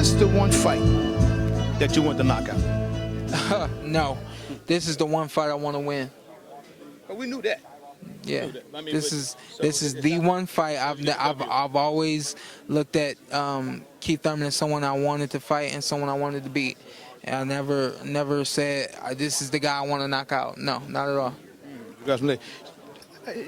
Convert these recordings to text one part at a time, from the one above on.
this the one fight that you want to knock out? No, this is the one fight I want to win. But we knew that. Yeah, I mean, this is the one fight I've always looked at Keith Thurman as someone I wanted to fight and someone I wanted to beat. And I never said this is the guy I want to knock out. No, not at all.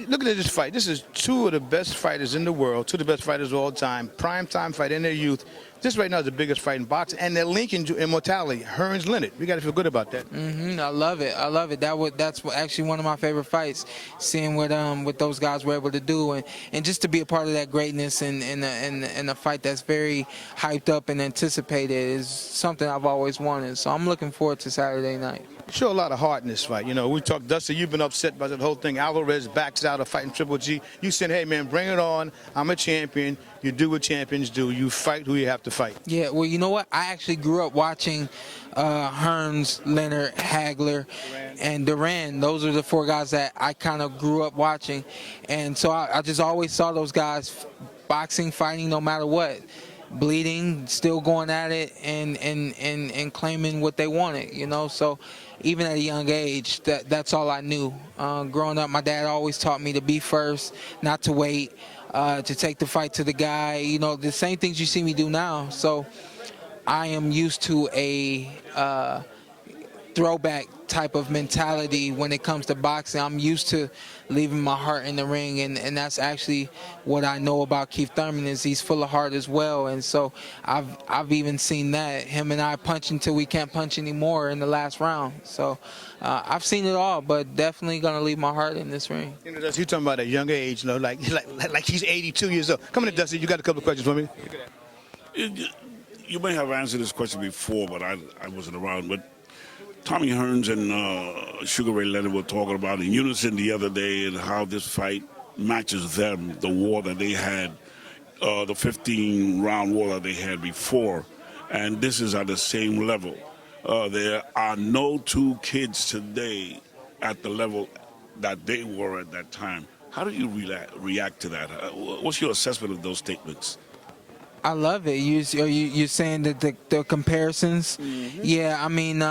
Looking at this fight, this is two of the best fighters in the world, two of the best fighters of all time, prime time fight in their youth. This right now is the biggest fight in boxing, and they're linking to immortality. Hearns Leonard, we got to feel good about that. I love it. I love it. That's actually one of my favorite fights. Seeing what those guys were able to do, and just to be a part of that greatness and a fight that's very hyped up and anticipated is something I've always wanted. So I'm looking forward to Saturday night. Show a lot of heart in this fight. You know, we talked, Dusty, you've been upset by the whole thing. Alvarez backs out of fighting Triple G. You said, hey, man, bring it on. I'm a champion. You do what champions do. You fight who you have to fight. Yeah, well, you know what? I actually grew up watching Hearns, Leonard, Hagler, and Duran. Those are the four guys that I kind of grew up watching. And so I just always saw those guys boxing, fighting no matter what. Bleeding, still going at it, and claiming what they wanted, you know. So even at a young age, that's all I knew. Growing up, my dad always taught me to be first, not to wait, to take the fight to the guy. You know, the same things you see me do now. So I am used to a throwback type of mentality when it comes to boxing. I'm used to leaving my heart in the ring, and that's actually what I know about Keith Thurman, is he's full of heart as well. And so I've even seen that, him and I punch until we can't punch anymore in the last round. So I've seen it all, but definitely gonna leave my heart in this ring. You know, Dusty, you're talking about a younger age, you know, like he's 82 years old. Come in, Dusty, you got a couple of questions for me? You may have answered this question before, but I wasn't around. But Tommy Hearns and Sugar Ray Leonard were talking about in unison the other day, and how this fight matches them, the war that they had, the 15-round war that they had before, and this is at the same level. There are no two kids today at the level that they were at that time. How do you react to that? What's your assessment of those statements? I love it. You're saying that the comparisons. Yeah, I mean,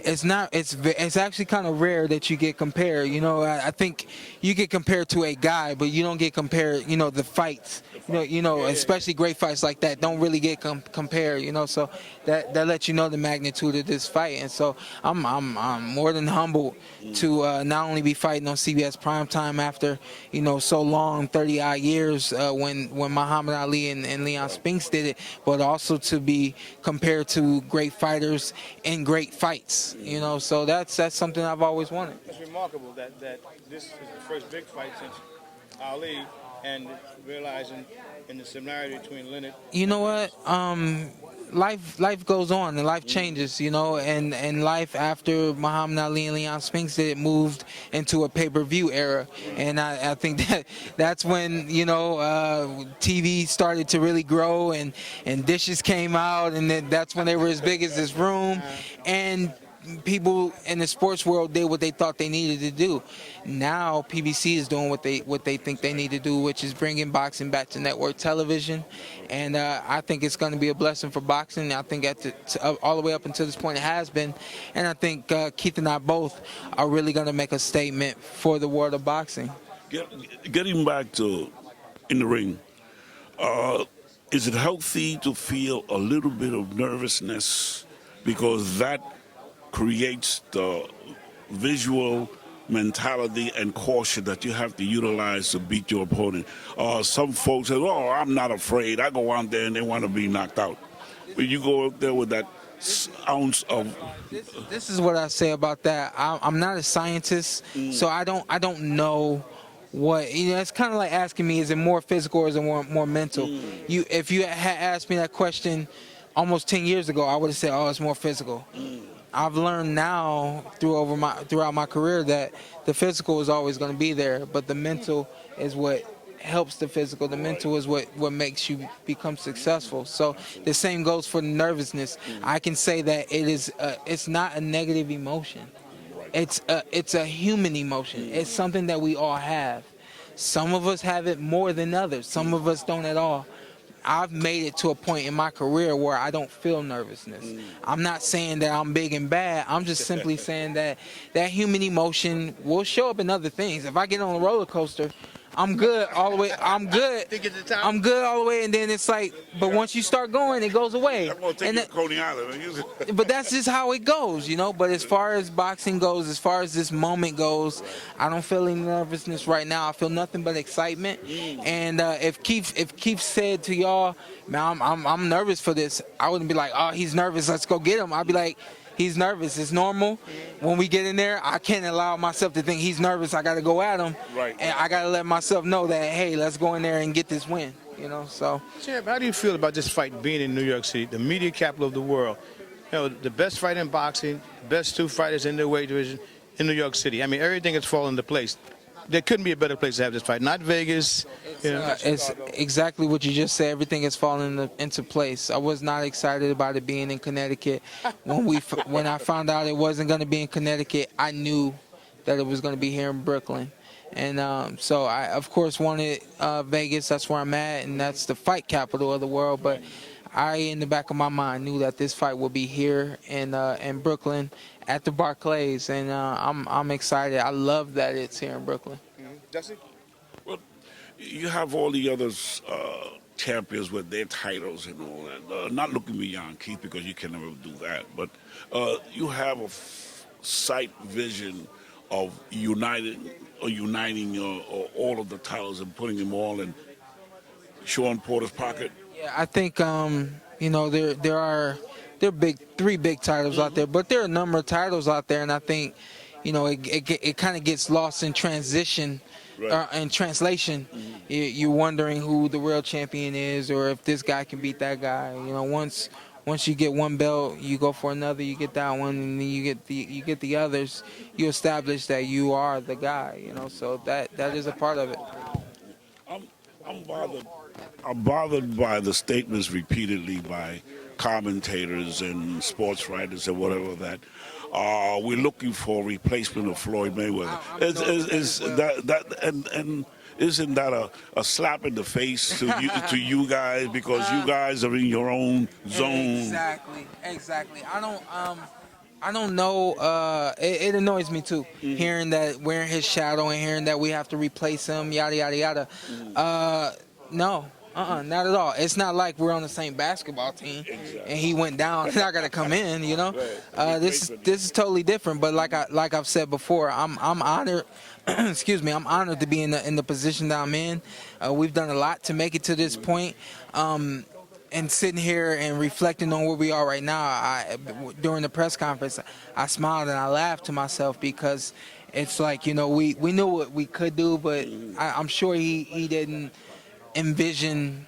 it's actually kind of rare that you get compared. You know, I think you get compared to a guy, but you don't get compared. You know, the fights. Especially great fights like that don't really get compared. You know, so that lets you know the magnitude of this fight. And so I'm more than humbled to not only be fighting on CBS primetime after so long, 30-odd years when Muhammad Ali and Leon Spinks did it, but also to be compared to great fighters in great fights. You know, so that's something I've always wanted. It's remarkable that this is the first big fight since Ali, and realizing in the similarity between Leonard. You know what? Life goes on and life changes, and life after Muhammad Ali and Leon Spinks did it moved into a pay-per-view era, and I think that's when TV started to really grow and dishes came out, and that's when they were as big as this room, and people in the sports world did what they thought they needed to do. Now PBC is doing what they think they need to do, which is bringing boxing back to network television, and I think it's going to be a blessing for boxing. I think all the way up until this point it has been, and I think Keith and I both are really going to make a statement for the world of boxing. Getting back to in the ring, is it healthy to feel a little bit of nervousness, because that creates the visual mentality and caution that you have to utilize to beat your opponent? Some folks say, oh, I'm not afraid. I go out there and they want to be knocked out. But you go out there with that ounce of... This is what I say about that. I'm not a scientist, so I don't know what, it's kind of like asking me, is it more physical or is it more mental? If you had asked me that question almost 10 years ago, I would have said, oh, it's more physical. I've learned now throughout my career that the physical is always going to be there, but the mental is what helps the physical. The mental is what makes you become successful. So the same goes for the nervousness. I can say that it's not a negative emotion. It's a human emotion. It's something that we all have. Some of us have it more than others. Some of us don't at all. I've made it to a point in my career where I don't feel nervousness. I'm not saying that I'm big and bad. I'm just simply saying that that human emotion will show up in other things. If I get on a roller coaster, I'm good all the way. I'm good. I'm good all the way, and then it's like, but once you start going, it goes away. I'm gonna take you to Coney Island. But that's just how it goes, you know. But as far as boxing goes, as far as this moment goes, I don't feel any nervousness right now. I feel nothing but excitement. And if Keith said to y'all, man, I'm nervous for this, I wouldn't be like, oh, he's nervous, let's go get him. I'd be like, he's nervous. It's normal. When we get in there, I can't allow myself to think he's nervous. I got to go at him. Right. And I got to let myself know that, hey, let's go in there and get this win. You know, so. Champ, how do you feel about this fight being in New York City, the media capital of the world? You know, the best fight in boxing, best two fighters in their weight division in New York City. I mean, everything has fallen into place. There couldn't be a better place to have this fight. Not Vegas. You know. It's exactly what you just said. Everything has fallen into place. I was not excited about it being in Connecticut. When I found out it wasn't going to be in Connecticut, I knew that it was going to be here in Brooklyn. And so I, of course, wanted Vegas. That's where I'm at, and that's the fight capital of the world. But I, in the back of my mind, knew that this fight will be here in Brooklyn at the Barclays, and I'm excited. I love that it's here in Brooklyn. Jesse? Well, you have all the others champions with their titles and all that. Not looking beyond Keith, because you can never do that. But you have a sight vision of uniting all of the titles and putting them all in Shawn Porter's pocket. Yeah, I think you know, there are three big titles out there, but there are a number of titles out there, and I think, you know, it kind of gets lost in transition. Right. In translation, you're wondering who the real champion is, or if this guy can beat that guy. You know, once you get one belt, you go for another, you get that one, and then you get the others. You establish that you are the guy. You know, so that is a part of it. I'm bothered by the statements repeatedly by commentators and sports writers and whatever that we're looking for a replacement of Floyd Mayweather. Isn't that a slap in the face to you guys, because you guys are in your own zone? Exactly. I don't know. It annoys me too, hearing that we're in his shadow and hearing that we have to replace him. Yada yada yada. No. Not at all. It's not like we're on the same basketball team, and he went down and I got to come in. You know, this is totally different. But like I've said before, I'm honored. Excuse me, I'm honored to be in the position that I'm in. We've done a lot to make it to this point. And sitting here and reflecting on where we are right now, during the press conference, I smiled and I laughed to myself, because it's like, you know, we knew what we could do, but I'm sure he didn't envision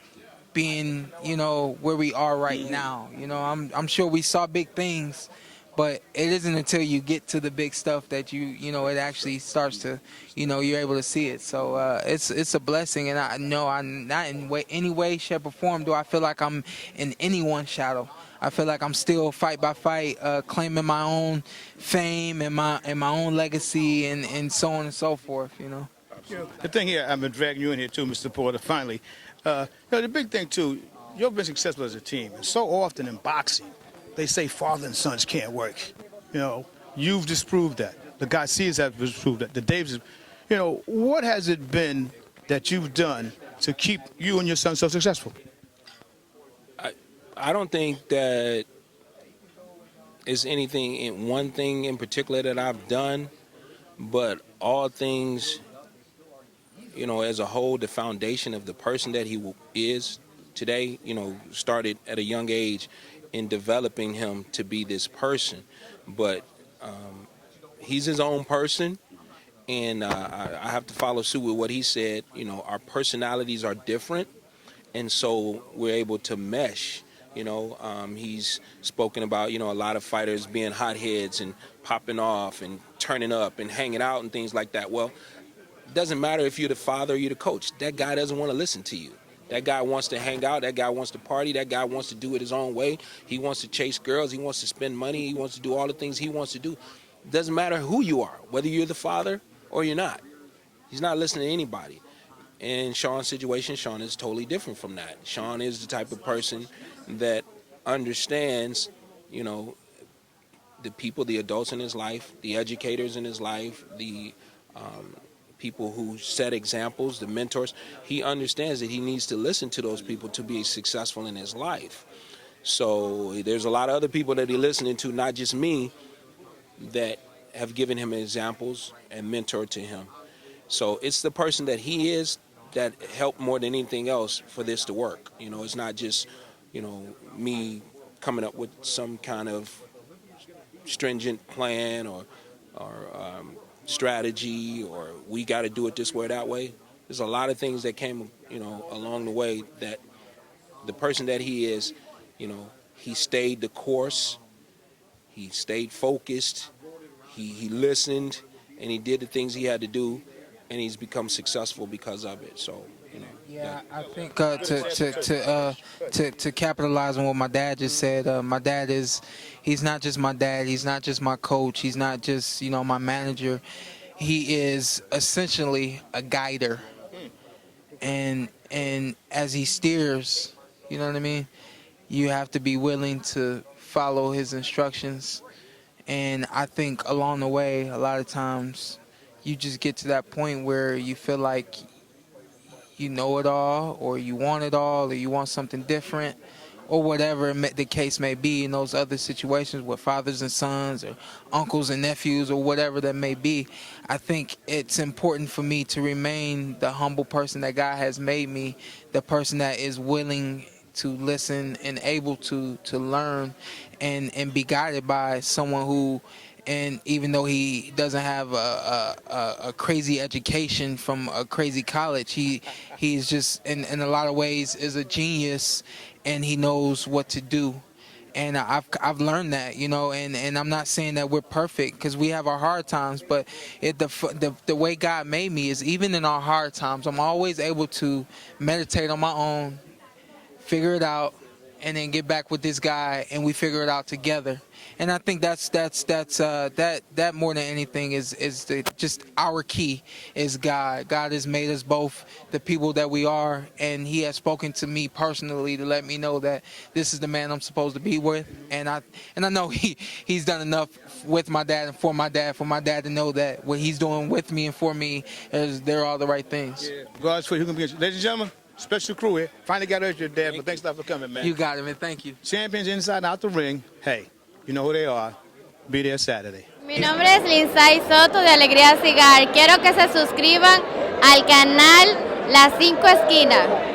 being, you know, where we are right now. You know, I'm sure we saw big things, but it isn't until you get to the big stuff that you know, it actually starts to, you know, you're able to see it. So it's a blessing, and I know I'm not in any way, shape, or form do I feel like I'm in anyone's shadow. I feel like I'm still fight by fight, claiming my own fame and my own legacy, and so on and so forth. You know. The thing here, I've been dragging you in here too, Mr. Porter, finally. You know, the big thing too, you've been successful as a team. And so often in boxing, they say father and sons can't work. You know, you've disproved that. The Garcias have disproved that. The Davis, you know, what has it been that you've done to keep you and your son so successful? I don't think that it's anything in one thing in particular that I've done, but all things, you know, as a whole, the foundation of the person that he is today, you know, started at a young age in developing him to be this person. But he's his own person, and I have to follow suit with what he said. You know, our personalities are different, and so we're able to mesh. You know, he's spoken about, you know, a lot of fighters being hotheads and popping off and turning up and hanging out and things like that. Well, it doesn't matter if you're the father or you're the coach. That guy doesn't want to listen to you. That guy wants to hang out. That guy wants to party. That guy wants to do it his own way. He wants to chase girls. He wants to spend money. He wants to do all the things he wants to do. It doesn't matter who you are, whether you're the father or you're not. He's not listening to anybody. In Shawn's situation, Shawn is totally different from that. Shawn is the type of person that understands, you know, the people, the adults in his life, the educators in his life, the people who set examples, the mentors. He understands that he needs to listen to those people to be successful in his life. So there's a lot of other people that he's listening to, not just me, that have given him examples and mentored to him. So it's the person that he is that helped more than anything else for this to work. You know, it's not just, you know, me coming up with some kind of stringent plan or strategy, or we got to do it this way or that way. There's a lot of things that came, you know, along the way that the person that he is, you know, he stayed the course, he stayed focused, he listened, and he did the things he had to do, and he's become successful because of it. So, you know. Yeah, I think to capitalize on what my dad just said, my dad he's not just my dad, he's not just my coach, he's not just, you know, my manager. He is essentially a guider, and as he steers, you know what I mean, you have to be willing to follow his instructions. And I think along the way, a lot of times, you just get to that point where you feel like you know it all, or you want it all, or you want something different, or whatever the case may be in those other situations with fathers and sons or uncles and nephews or whatever that may be. I think it's important for me to remain the humble person that God has made me, the person that is willing to listen and able to learn and be guided by someone who, and even though he doesn't have a crazy education from a crazy college, he's just in a lot of ways is a genius, and he knows what to do. And I've learned that, you know, and I'm not saying that we're perfect, because we have our hard times, but the way God made me is even in our hard times, I'm always able to meditate on my own, figure it out, and then get back with this guy, and we figure it out together. And I think that more than anything is just our key is God. God has made us both the people that we are, and He has spoken to me personally to let me know that this is the man I'm supposed to be with. And I know He's done enough with my dad and for my dad to know that what He's doing with me and for me they're all the right things. Yeah. God's for you. Ladies and gentlemen, special crew here. Finally got us your dad, but thanks a lot for coming, man. You got it, man. Thank you. Champions inside and out the ring. Hey, you know who they are. Be there Saturday. Mi nombre es Lindsay Soto de Alegría Cigar. Quiero que se suscriban al canal Las Cinco Esquinas.